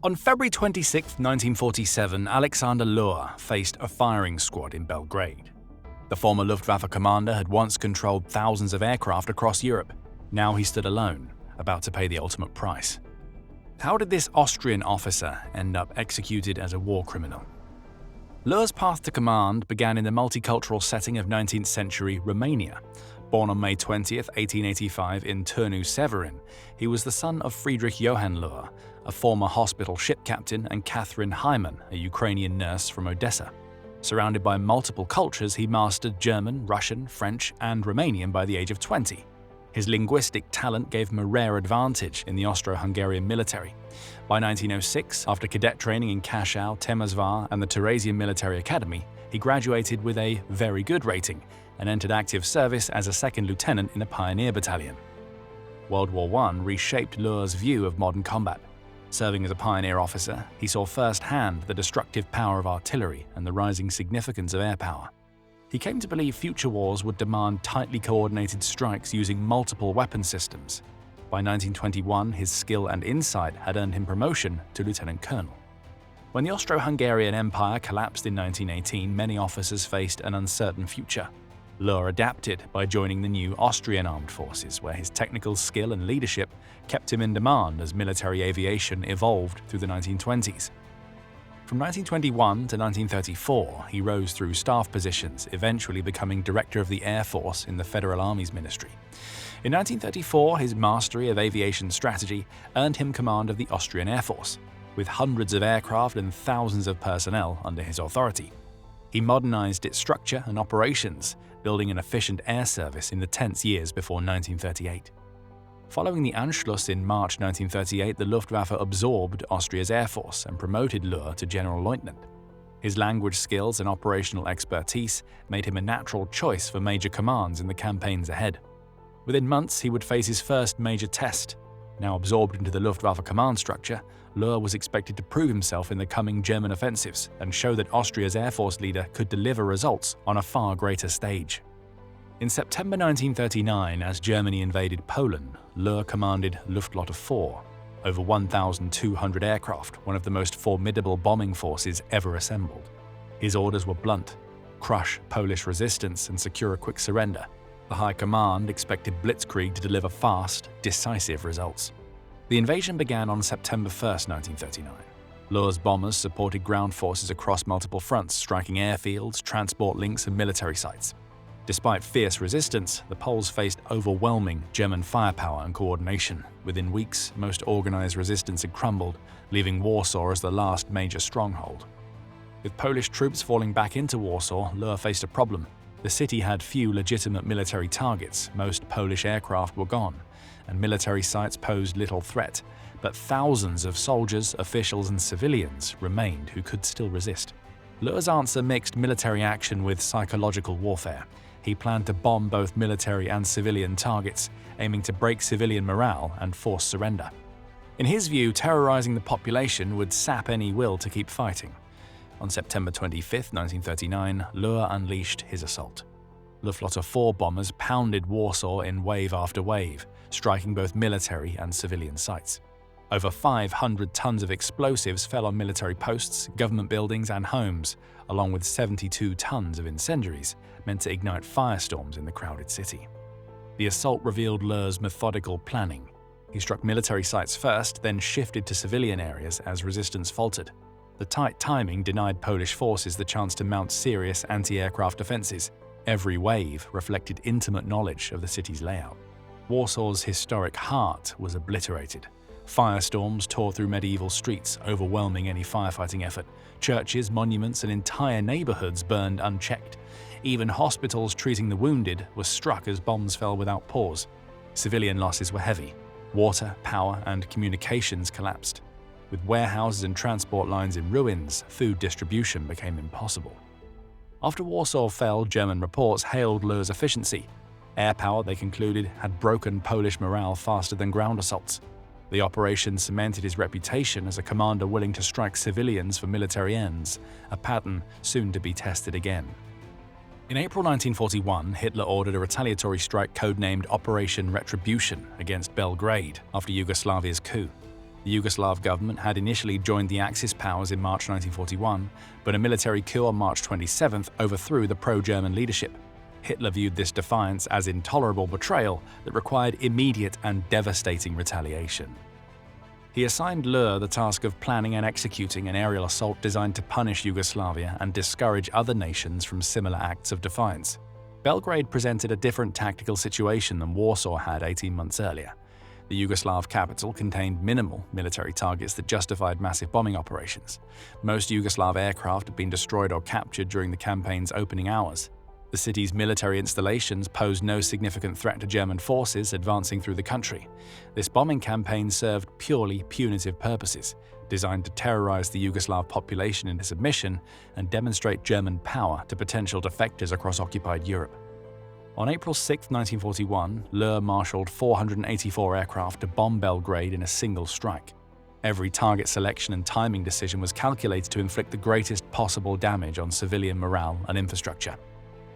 On February 26, 1947, Alexander Löhr faced a firing squad in Belgrade. The former Luftwaffe commander had once controlled thousands of aircraft across Europe. Now he stood alone, about to pay the ultimate price. How did this Austrian officer end up executed as a war criminal? Löhr's path to command began in the multicultural setting of 19th century Romania. Born on May 20, 1885 in Târnu Severin, he was the son of Friedrich Johann Löhr, a former hospital ship captain, and Catherine Hyman, a Ukrainian nurse from Odessa. Surrounded by multiple cultures, he mastered German, Russian, French, and Romanian by the age of 20. His linguistic talent gave him a rare advantage in the Austro-Hungarian military. By 1906, after cadet training in Kaschau, Temesvar, and the Theresian Military Academy, he graduated with a very good rating and entered active service as a second lieutenant in a pioneer battalion. World War I reshaped Löhr's view of modern combat. Serving as a pioneer officer, he saw firsthand the destructive power of artillery and the rising significance of air power. He came to believe future wars would demand tightly coordinated strikes using multiple weapon systems. By 1921, his skill and insight had earned him promotion to lieutenant colonel. When the Austro-Hungarian Empire collapsed in 1918, many officers faced an uncertain future. Löhr adapted by joining the new Austrian armed forces, where his technical skill and leadership kept him in demand as military aviation evolved through the 1920s. From 1921 to 1934, he rose through staff positions, eventually becoming director of the Air Force in the Federal Army's ministry. In 1934, his mastery of aviation strategy earned him command of the Austrian Air Force, with hundreds of aircraft and thousands of personnel under his authority. He modernized its structure and operations, building an efficient air service in the tense years before 1938. Following the Anschluss in March 1938, the Luftwaffe absorbed Austria's air force and promoted Löhr to general lieutenant. His language skills and operational expertise made him a natural choice for major commands in the campaigns ahead. Within months, he would face his first major test. Now absorbed into the Luftwaffe command structure, Löhr was expected to prove himself in the coming German offensives and show that Austria's Air Force leader could deliver results on a far greater stage. In September 1939, as Germany invaded Poland, Löhr commanded Luftwaffe 4, over 1,200 aircraft, one of the most formidable bombing forces ever assembled. His orders were blunt: crush Polish resistance and secure a quick surrender. The High Command expected Blitzkrieg to deliver fast, decisive results. The invasion began on September 1, 1939. Löhr's bombers supported ground forces across multiple fronts, striking airfields, transport links, and military sites. Despite fierce resistance, the Poles faced overwhelming German firepower and coordination. Within weeks, most organized resistance had crumbled, leaving Warsaw as the last major stronghold. With Polish troops falling back into Warsaw, Löhr faced a problem. The city had few legitimate military targets, most Polish aircraft were gone, and military sites posed little threat, but thousands of soldiers, officials, and civilians remained who could still resist. Löhr's answer mixed military action with psychological warfare. He planned to bomb both military and civilian targets, aiming to break civilian morale and force surrender. In his view, terrorizing the population would sap any will to keep fighting. On September 25, 1939, Löhr unleashed his assault. Luftwaffe 4 bombers pounded Warsaw in wave after wave, striking both military and civilian sites. Over 500 tons of explosives fell on military posts, government buildings, and homes, along with 72 tons of incendiaries, meant to ignite firestorms in the crowded city. The assault revealed Löhr's methodical planning. He struck military sites first, then shifted to civilian areas as resistance faltered. The tight timing denied Polish forces the chance to mount serious anti-aircraft offenses. Every wave reflected intimate knowledge of the city's layout. Warsaw's historic heart was obliterated. Firestorms tore through medieval streets, overwhelming any firefighting effort. Churches, monuments, and entire neighborhoods burned unchecked. Even hospitals treating the wounded were struck as bombs fell without pause. Civilian losses were heavy. Water, power, and communications collapsed. With warehouses and transport lines in ruins, food distribution became impossible. After Warsaw fell, German reports hailed Löhr's efficiency. Air power, they concluded, had broken Polish morale faster than ground assaults. The operation cemented his reputation as a commander willing to strike civilians for military ends, a pattern soon to be tested again. In April 1941, Hitler ordered a retaliatory strike codenamed Operation Retribution against Belgrade after Yugoslavia's coup. The Yugoslav government had initially joined the Axis powers in March 1941, but a military coup on March 27th overthrew the pro-German leadership. Hitler viewed this defiance as intolerable betrayal that required immediate and devastating retaliation. He assigned Löhr the task of planning and executing an aerial assault designed to punish Yugoslavia and discourage other nations from similar acts of defiance. Belgrade presented a different tactical situation than Warsaw had 18 months earlier. The Yugoslav capital contained minimal military targets that justified massive bombing operations. Most Yugoslav aircraft had been destroyed or captured during the campaign's opening hours. The city's military installations posed no significant threat to German forces advancing through the country. This bombing campaign served purely punitive purposes, designed to terrorize the Yugoslav population into submission and demonstrate German power to potential defectors across occupied Europe. On April 6, 1941, Löhr marshaled 484 aircraft to bomb Belgrade in a single strike. Every target selection and timing decision was calculated to inflict the greatest possible damage on civilian morale and infrastructure.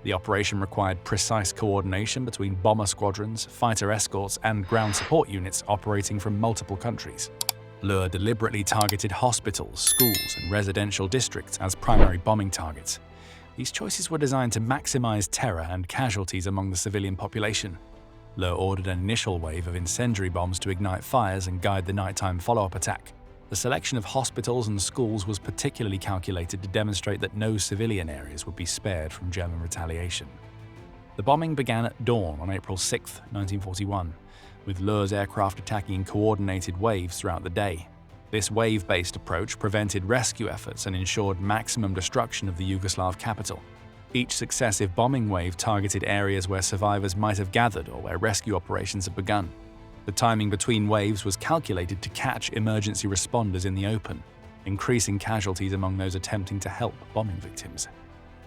The operation required precise coordination between bomber squadrons, fighter escorts, and ground support units operating from multiple countries. Löhr deliberately targeted hospitals, schools, and residential districts as primary bombing targets. These choices were designed to maximize terror and casualties among the civilian population. Löhr ordered an initial wave of incendiary bombs to ignite fires and guide the nighttime follow-up attack. The selection of hospitals and schools was particularly calculated to demonstrate that no civilian areas would be spared from German retaliation. The bombing began at dawn on April 6, 1941, with Löhr's aircraft attacking in coordinated waves throughout the day. This wave-based approach prevented rescue efforts and ensured maximum destruction of the Yugoslav capital. Each successive bombing wave targeted areas where survivors might have gathered or where rescue operations had begun. The timing between waves was calculated to catch emergency responders in the open, increasing casualties among those attempting to help bombing victims.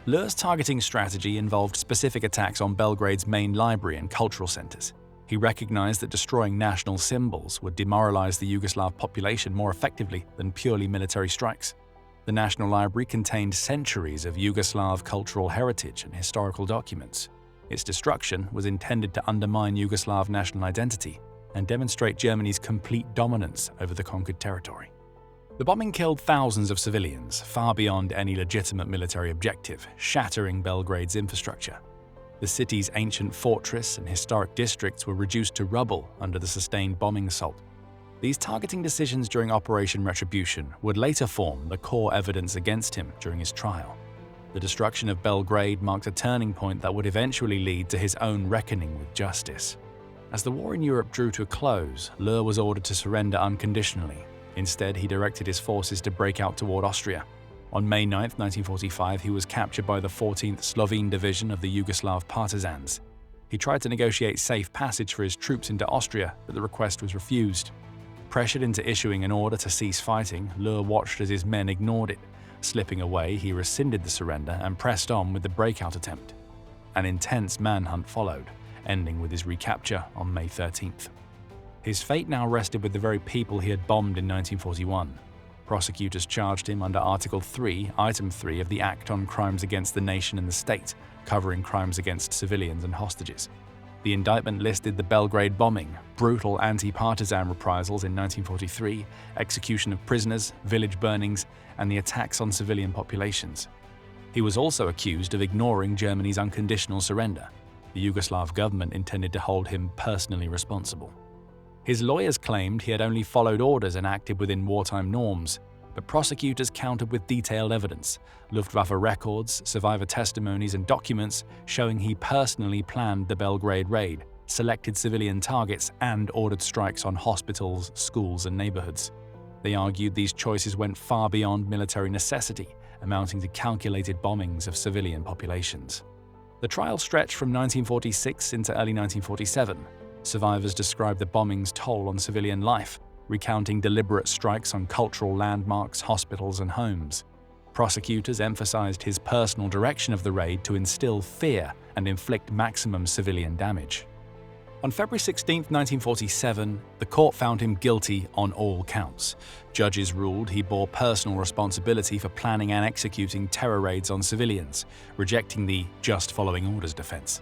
Löhr's targeting strategy involved specific attacks on Belgrade's main library and cultural centers. He recognized that destroying national symbols would demoralize the Yugoslav population more effectively than purely military strikes. The National Library contained centuries of Yugoslav cultural heritage and historical documents. Its destruction was intended to undermine Yugoslav national identity and demonstrate Germany's complete dominance over the conquered territory. The bombing killed thousands of civilians, far beyond any legitimate military objective, shattering Belgrade's infrastructure. The city's ancient fortress and historic districts were reduced to rubble under the sustained bombing assault. These targeting decisions during Operation Retribution would later form the core evidence against him during his trial. The destruction of Belgrade marked a turning point that would eventually lead to his own reckoning with justice. As the war in Europe drew to a close, Löhr was ordered to surrender unconditionally. Instead, he directed his forces to break out toward Austria. On May 9, 1945, he was captured by the 14th Slovene Division of the Yugoslav partisans. He tried to negotiate safe passage for his troops into Austria, but the request was refused. Pressured into issuing an order to cease fighting, Löhr watched as his men ignored it. Slipping away, he rescinded the surrender and pressed on with the breakout attempt. An intense manhunt followed, ending with his recapture on May 13th. His fate now rested with the very people he had bombed in 1941. Prosecutors charged him under Article 3, Item 3 of the Act on Crimes Against the Nation and the State, covering crimes against civilians and hostages. The indictment listed the Belgrade bombing, brutal anti-partisan reprisals in 1943, execution of prisoners, village burnings, and the attacks on civilian populations. He was also accused of ignoring Germany's unconditional surrender. The Yugoslav government intended to hold him personally responsible. His lawyers claimed he had only followed orders and acted within wartime norms, but prosecutors countered with detailed evidence, Luftwaffe records, survivor testimonies, and documents showing he personally planned the Belgrade raid, selected civilian targets, and ordered strikes on hospitals, schools, and neighborhoods. They argued these choices went far beyond military necessity, amounting to calculated bombings of civilian populations. The trial stretched from 1946 into early 1947. Survivors described the bombing's toll on civilian life, recounting deliberate strikes on cultural landmarks, hospitals, and homes. Prosecutors emphasized his personal direction of the raid to instill fear and inflict maximum civilian damage. On February 16, 1947, the court found him guilty on all counts. Judges ruled he bore personal responsibility for planning and executing terror raids on civilians, rejecting the just following orders defense.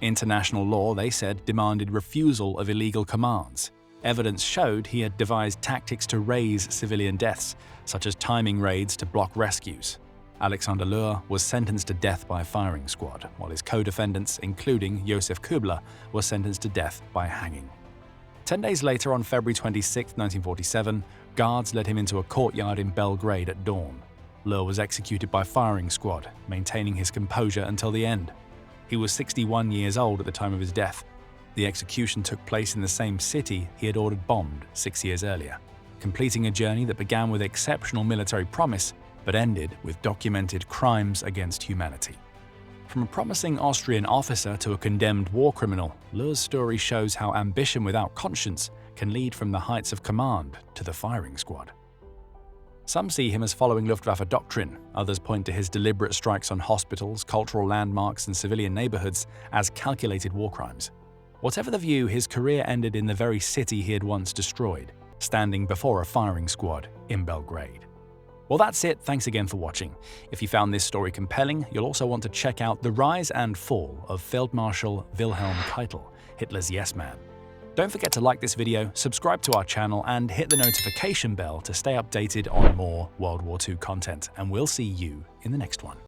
International law, they said, demanded refusal of illegal commands. Evidence showed he had devised tactics to raise civilian deaths, such as timing raids to block rescues. Alexander Löhr was sentenced to death by firing squad, while his co-defendants, including Josef Kubler, were sentenced to death by hanging. 10 days later, on February 26, 1947, guards led him into a courtyard in Belgrade at dawn. Löhr was executed by firing squad, maintaining his composure until the end. He was 61 years old at the time of his death. The execution took place in the same city he had ordered bombed 6 years earlier, completing a journey that began with exceptional military promise but ended with documented crimes against humanity. From a promising Austrian officer to a condemned war criminal, Löhr's story shows how ambition without conscience can lead from the heights of command to the firing squad. Some see him as following Luftwaffe doctrine, others point to his deliberate strikes on hospitals, cultural landmarks, and civilian neighborhoods as calculated war crimes. Whatever the view, his career ended in the very city he had once destroyed, standing before a firing squad in Belgrade. Well, that's it. Thanks again for watching. If you found this story compelling, you'll also want to check out The Rise and Fall of Field Marshal Wilhelm Keitel, Hitler's Yes Man. Don't forget to like this video, subscribe to our channel, and hit the notification bell to stay updated on more World War II content. And we'll see you in the next one.